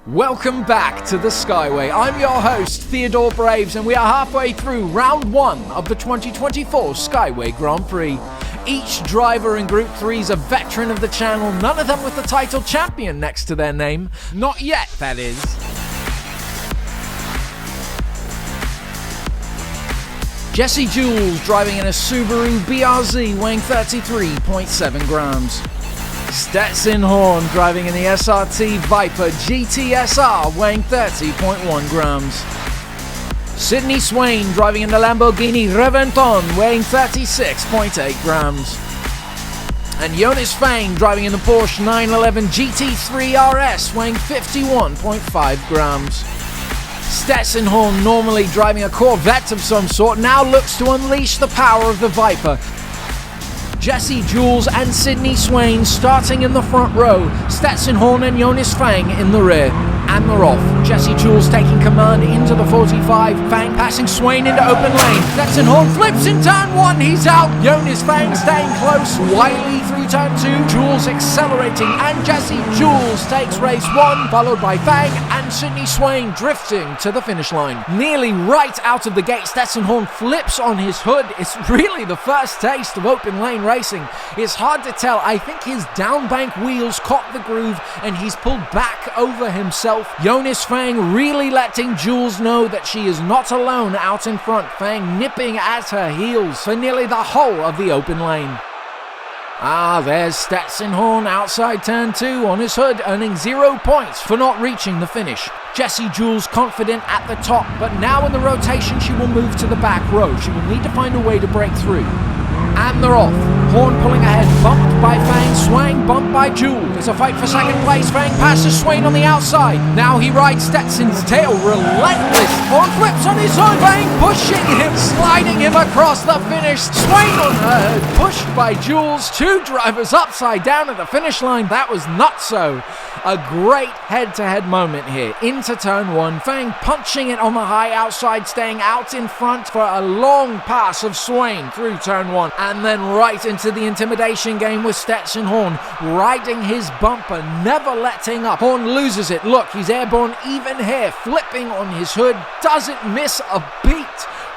Welcome back to the Skyway. I'm your host, Theodore Braves, and we are halfway through round 1 of the 2024 Skyway Grand Prix. Each driver in Group 3 is a veteran of the channel, none of them with the title champion next to their name. Not yet, that is. Jesse Jules driving in a Subaru BRZ weighing 33.7 grams. Stetson Horn driving in the SRT Viper GTSR weighing 30.1 grams. Sydney Swain driving in the Lamborghini Reventon weighing 36.8 grams. And Jonas Fang driving in the Porsche 911 GT3 RS weighing 51.5 grams. Stetson Horn, normally driving a Corvette of some sort, now looks to unleash the power of the Viper. Jesse Jules and Sydney Swain starting in the front row, Stetson Horn and Jonas Fang in the rear. And they're off. Jesse Jules taking command into the 45, Fang passing Swain into open lane. Stetson Horn flips in turn 1, he's out. Jonas Fang staying close, wily through turn 2, Jules accelerating, and Jesse Jules takes race 1, followed by Fang and Sydney Swain drifting to the finish line. Nearly right out of the gate, Stetson Horn flips on his hood. It's really the first taste of open lane racing. It's hard to tell. I think his downbank wheels caught the groove and he's pulled back over himself. Jonas Fang really letting Jules know that she is not alone out in front. Fang nipping at her heels for nearly the whole of the open lane. There's Stetson Horn outside turn 2 on his hood, earning 0 points for not reaching the finish. Jesse Jules confident at the top, but now in the rotation she will move to the back row. She will need to find a way to break through. And they're off. Horn pulling ahead, bumped by Fang, Swain bumped by Jules. There's a fight for second place. Fang passes Swain on the outside. Now he rides Stetson's tail, relentless. Horn flips on his own, Fang pushing him, sliding him across the finish. Swain on her head, pushed by Jules. Two drivers upside down at the finish line. That was not so. A great head-to-head moment here. Into turn 1, Fang punching it on the high outside, staying out in front for a long pass of Swain through turn 1. And then right into the intimidation game with Stetson Horn, riding his bumper, never letting up. Horn loses it. Look, he's airborne even here, flipping on his hood, doesn't miss a beat.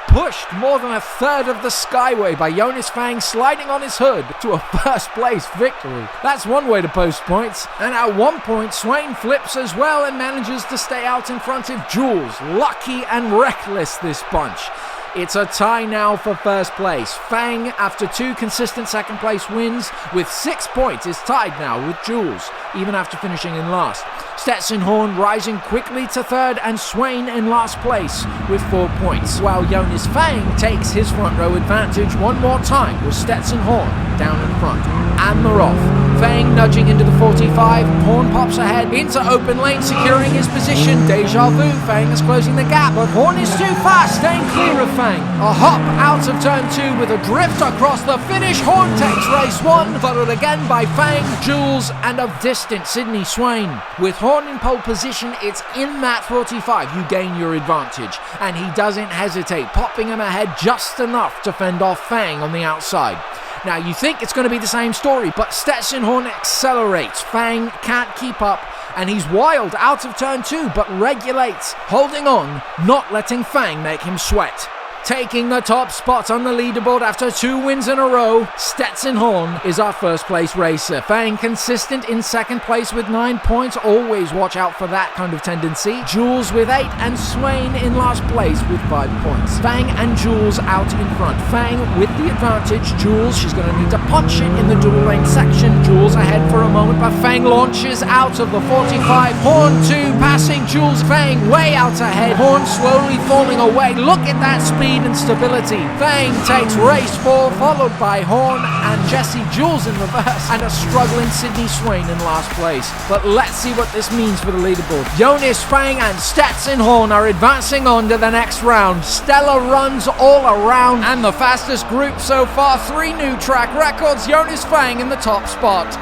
Pushed more than a third of the Skyway by Jonas Fang, sliding on his hood to a first place victory. That's one way to post points. And at one point, Swain flips as well and manages to stay out in front of Jules. Lucky and reckless, this bunch. It's a tie now for first place. Fang, after 2 consistent second place wins with 6 points, is tied now with Jules, even after finishing in last. Stetson Horn rising quickly to third, and Swain in last place with 4 points, while Jonas Fang takes his front row advantage one more time with Stetson Horn down in front. And they're off. Fang nudging into the 45, Horn pops ahead into open lane, securing his position. Deja vu, Fang is closing the gap, but Horn is too fast, staying clear of Fang. A hop out of turn 2 with a drift across the finish. Horn takes race 1, followed again by Fang, Jules, and of distant Sydney Swain. With Horn in pole position, it's in that 45 you gain your advantage, and he doesn't hesitate, popping him ahead just enough to fend off Fang on the outside. Now you think it's going to be the same story, but Stetson Horn accelerates. Fang can't keep up, and he's wild out of turn 2, but regulates, holding on, not letting Fang make him sweat. Taking the top spot on the leaderboard after 2 wins in a row, Stetson Horn is our first place racer. Fang consistent in second place with 9 points. Always watch out for that kind of tendency. Jules with 8 and Swain in last place with 5 points. Fang and Jules out in front. Fang with the advantage. Jules, she's going to need to punch it in the dual lane section. Jules ahead for a moment, but Fang launches out of the 45. Horn 2 passing Jules. Fang way out ahead. Horn slowly falling away. Look at that speed and stability. Fang takes race 4, followed by Horn and Jesse Jules in reverse, and a struggling Sydney Swain in last place. But let's see what this means for the leaderboard. Jonas Fang and Stetson Horn are advancing on to the next round. Stellar runs all around, and the fastest group so far, 3 new track records. Jonas Fang in the top spot.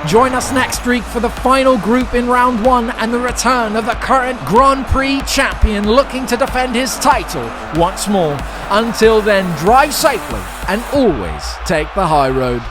Join us next week for the final group in round 1 and the return of the current Grand Prix champion looking to defend his title once more. Until then, drive safely and always take the high road.